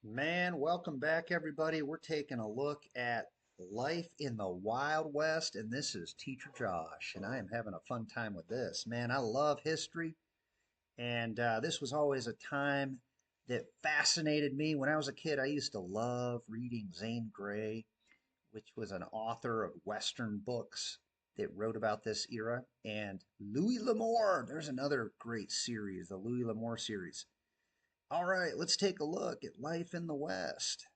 Man, welcome back, everybody. We're taking a look at life in the Wild West, and this is Teacher Josh, and I am having a fun time with this. Man, I love history, and this was always a time that fascinated me. When I was a kid, I used to love reading Zane Grey, which was an author of Western books that wrote about this era, and Louis L'Amour. There's another great series, the Louis L'Amour series. All right, let's take a look at life in the West.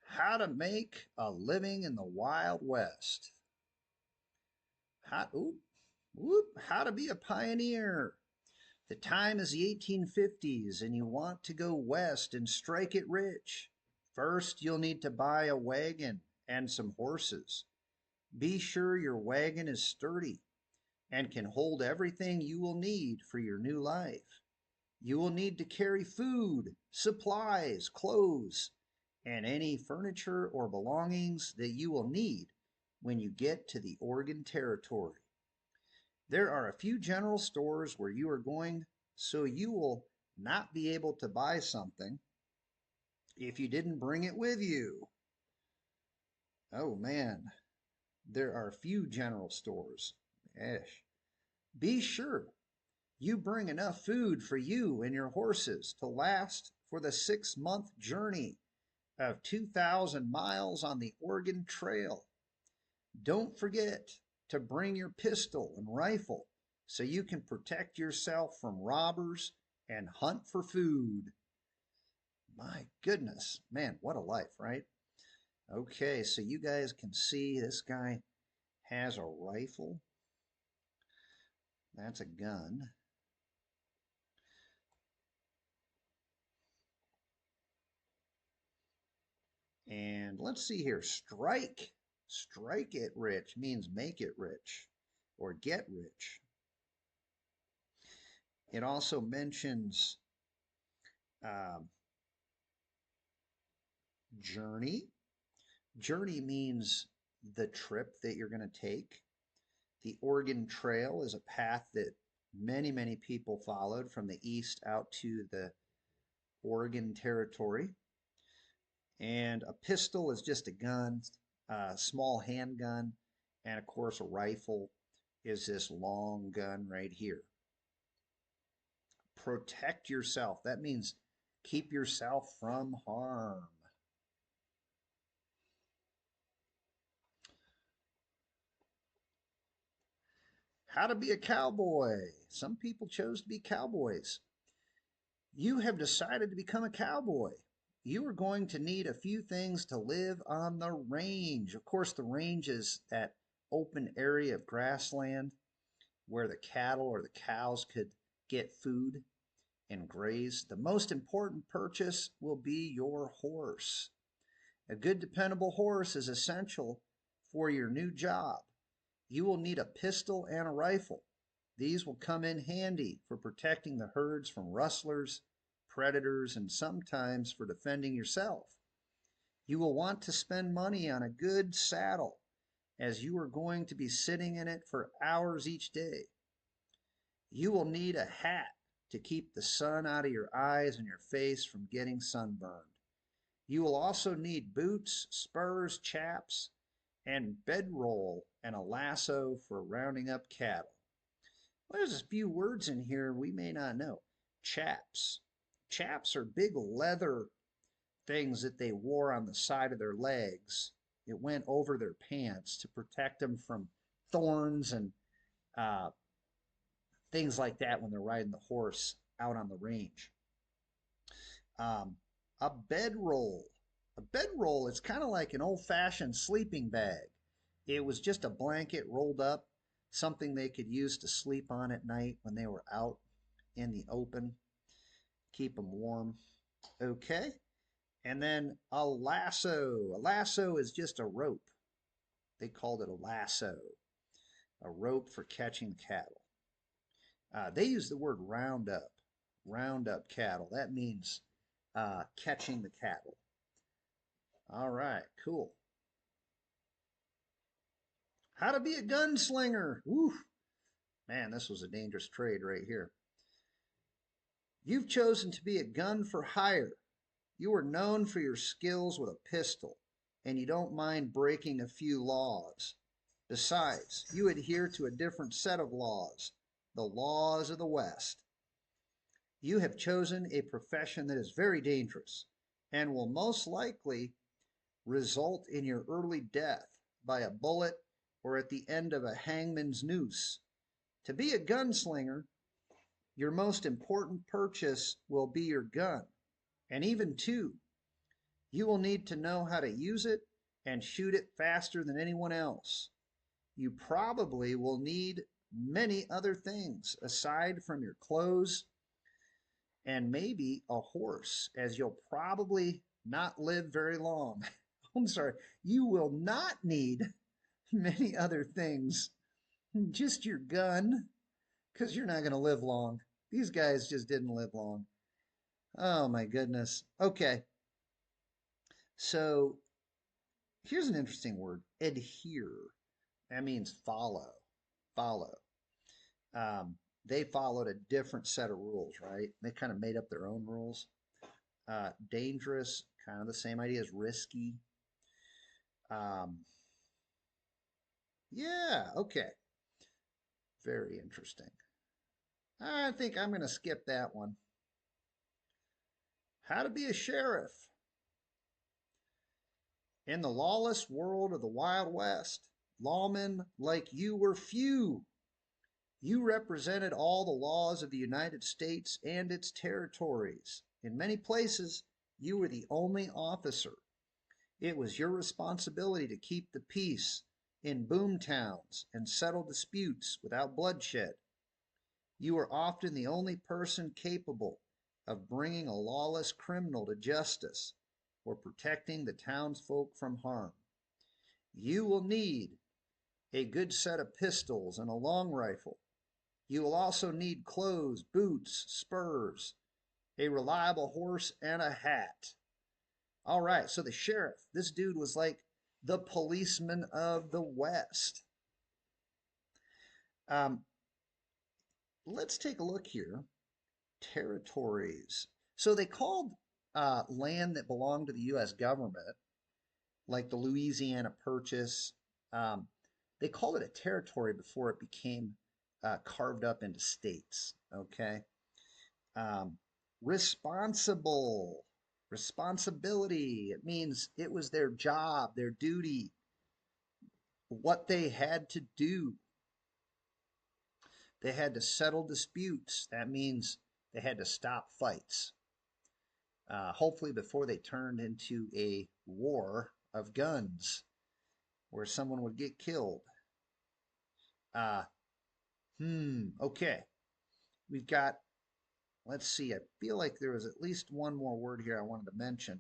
How to make a living in the Wild West. How to be a pioneer. The time is the 1850s and you want to go west and strike it rich. First, you'll need to buy a wagon and some horses. Be sure your wagon is sturdy and can hold everything you will need for your new life. You will need to carry food, supplies, clothes, and any furniture or belongings that you will need when you get to the Oregon Territory. There are a few general stores where you are going, so you will not be able to buy something if you didn't bring it with you. Oh man, there are a few general stores. Esh. Be sure you bring enough food for you and your horses to last for the 6-month journey of 2,000 miles on the Oregon Trail. Don't forget to bring your pistol and rifle so you can protect yourself from robbers and hunt for food. My goodness, man, what a life, right? Okay, so you guys can see this guy has a rifle. That's a gun. And let's see here. Strike. Strike it rich means make it rich or get rich. It also mentions um, journey. Journey means the trip that you're going to take. The Oregon Trail is a path that many people followed from the east out to the Oregon Territory. And a pistol is just a gun, a small handgun, and of course a rifle is this long gun right here. Protect yourself. That means keep yourself from harm. How to be a cowboy. Some people chose to be cowboys. You have decided to become a cowboy. You are going to need a few things to live on the range. Of course, the range is that open area of grassland where the cattle or the cows could get food and graze. The most important purchase will be your horse. A good, dependable horse is essential for your new job. You will need a pistol and a rifle. These will come in handy for protecting the herds from rustlers, predators, and sometimes for defending yourself. You will want to spend money on a good saddle, as you are going to be sitting in it for hours each day. You will need a hat to keep the sun out of your eyes and your face from getting sunburned. You will also need boots, spurs, chaps, and bedroll and a lasso for rounding up cattle. Well, there's a few words in here we may not know. Chaps. Chaps are big leather things that they wore on the side of their legs. It went over their pants to protect them from thorns and uh, things like that when they're riding the horse out on the range. Um, a bedroll. A bedroll is kind of like an old fashioned sleeping bag. It was just a blanket rolled up, something they could use to sleep on at night when they were out in the open, keep them warm. Okay. And then a lasso. A lasso is just a rope. They called it a lasso, a rope for catching cattle. They use the word round up cattle. That means catching the cattle. All right, cool. How to be a gunslinger. Woo, man, this was a dangerous trade right here. You've chosen to be a gun for hire. You are known for your skills with a pistol, and you don't mind breaking a few laws. Besides, you adhere to a different set of laws, the laws of the West. You have chosen a profession that is very dangerous and will most likely result in your early death by a bullet or at the end of a hangman's noose. To be a gunslinger, your most important purchase will be your gun, and even two. You will need to know how to use it and shoot it faster than anyone else. You probably will need many other things aside from your clothes and maybe a horse, as you'll probably not live very long. I'm sorry, you will not need many other things, just your gun, because you're not going to live long. These guys just didn't live long. Oh my goodness. Okay, so here's an interesting word, adhere. That means follow, follow. Um, they followed a different set of rules, right? They kind of made up their own rules. Dangerous, kind of the same idea as risky. Um, yeah, okay. Very interesting. I think I'm going to skip that one. How to be a sheriff. In the lawless world of the Wild West, lawmen like you were few. You represented all the laws of the United States and its territories. In many places, you were the only officer. It was your responsibility to keep the peace in boom towns and settle disputes without bloodshed. You were often the only person capable of bringing a lawless criminal to justice or protecting the townsfolk from harm. You will need a good set of pistols and a long rifle. You will also need clothes, boots, spurs, a reliable horse, and a hat. All right, so the sheriff, this dude was like the policeman of the West. Um, let's take a look here. Territories. So they called land that belonged to the U.S. government, like the Louisiana Purchase, um, they called it a territory before it became carved up into states. Okay. Um, responsible, responsibility. It means it was their job, their duty, what they had to do. They had to settle disputes. That means they had to stop fights. Hopefully, before they turned into a war of guns where someone would get killed. Uh, okay. We've got, let's see, I feel like there was at least one more word here I wanted to mention.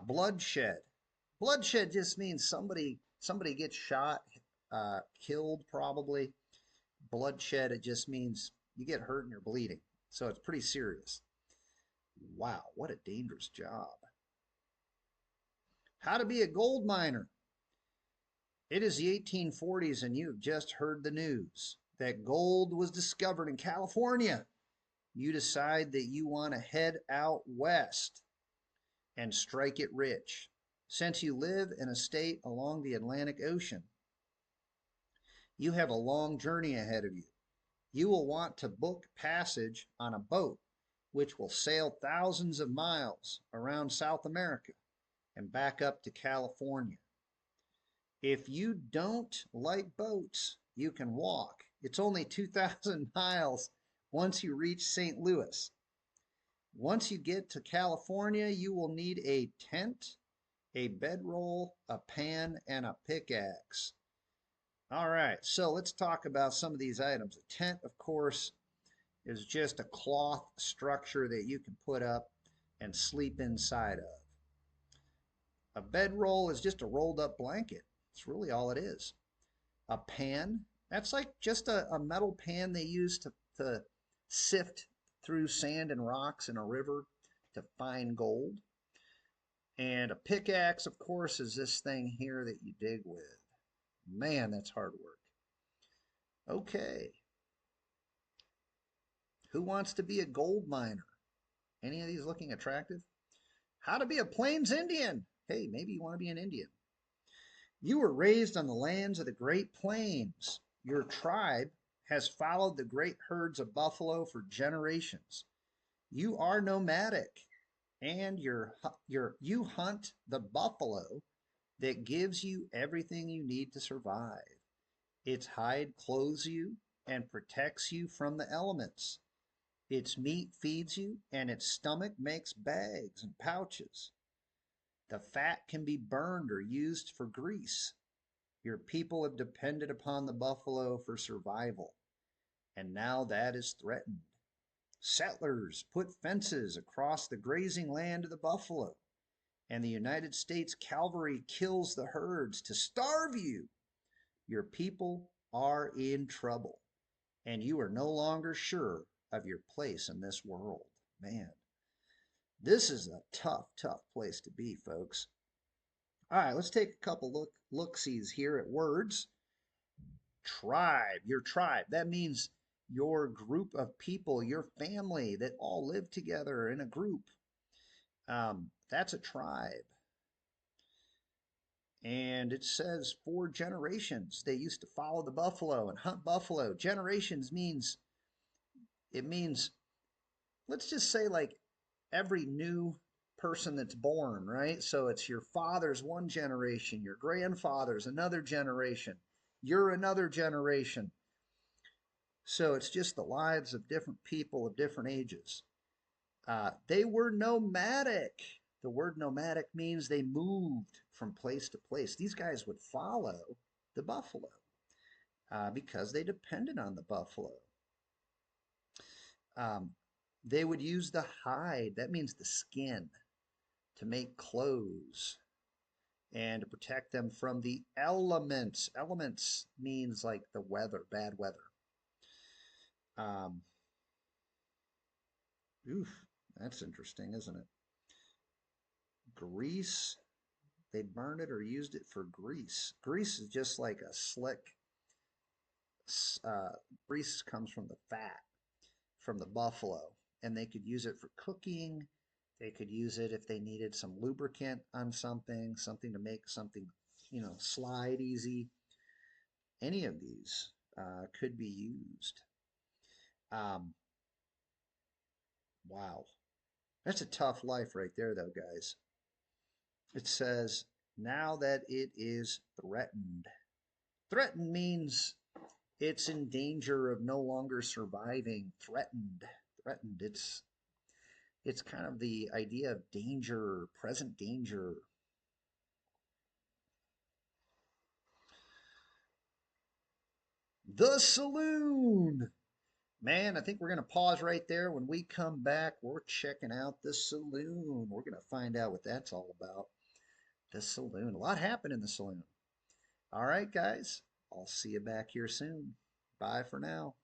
Bloodshed. Bloodshed just means somebody gets shot, killed probably. Bloodshed, it just means you get hurt and you're bleeding. So it's pretty serious. Wow, what a dangerous job. How to be a gold miner. It is the 1840s and you've just heard the news that gold was discovered in California. You decide that you want to head out west and strike it rich. Since you live in a state along the Atlantic Ocean, you have a long journey ahead of you. You will want to book passage on a boat which will sail thousands of miles around South America and back up to California. If you don't like boats, you can walk. It's only 2,000 miles once you reach St. Louis. Once you get to California, you will need a tent, a bedroll, a pan, and a pickaxe. All right, so let's talk about some of these items. A tent, of course, is just a cloth structure that you can put up and sleep inside of. A bedroll is just a rolled up blanket. It's really all it is. A pan, that's like just a metal pan they use to sift through sand and rocks in a river to find gold. And a pickaxe, of course, is this thing here that you dig with. Man, that's hard work. Okay. Who wants to be a gold miner? Any of these looking attractive? How to be a Plains Indian. Hey, maybe you want to be an Indian. You were raised on the lands of the Great Plains. Your tribe has followed the great herds of buffalo for generations. You are nomadic, and you hunt the buffalo that gives you everything you need to survive. Its hide clothes you and protects you from the elements. Its meat feeds you, and its stomach makes bags and pouches. The fat can be burned or used for grease. Your people have depended upon the buffalo for survival, and now that is threatened. Settlers put fences across the grazing land of the buffalo, and the United States cavalry kills the herds to starve you. Your people are in trouble, and you are no longer sure of your place in this world. Man, this is a tough, tough place to be, folks. All right, let's take a couple look-sees here at words. Tribe, your tribe. That means your group of people, your family that all live together in a group. That's a tribe. And it says 4 generations. They used to follow the buffalo and hunt buffalo. Generations means, it means, let's just say like every new person that's born, right? So it's your father's one generation, your grandfather's another generation, you're another generation. So it's just the lives of different people of different ages. They were nomadic. The word nomadic means they moved from place to place. These guys would follow the buffalo because they depended on the buffalo. They would use the hide, that means the skin, to make clothes and to protect them from the elements. Elements means like the weather, bad weather. Oof, that's interesting, isn't it? Grease, they burned it or used it for grease. Grease is just like a slick, grease comes from the fat from the buffalo, and they could use it for cooking. They could use it if they needed some lubricant on something, something to make something, slide easy. Any of these could be used. Wow. That's a tough life right there, though, guys. It says, now that it is threatened. Threatened means it's in danger of no longer surviving. Threatened. Threatened. It's kind of the idea of danger, present danger. The saloon. Man, I think we're going to pause right there. When we come back, we're checking out the saloon. We're going to find out what that's all about. The saloon. A lot happened in the saloon. All right, guys. I'll see you back here soon. Bye for now.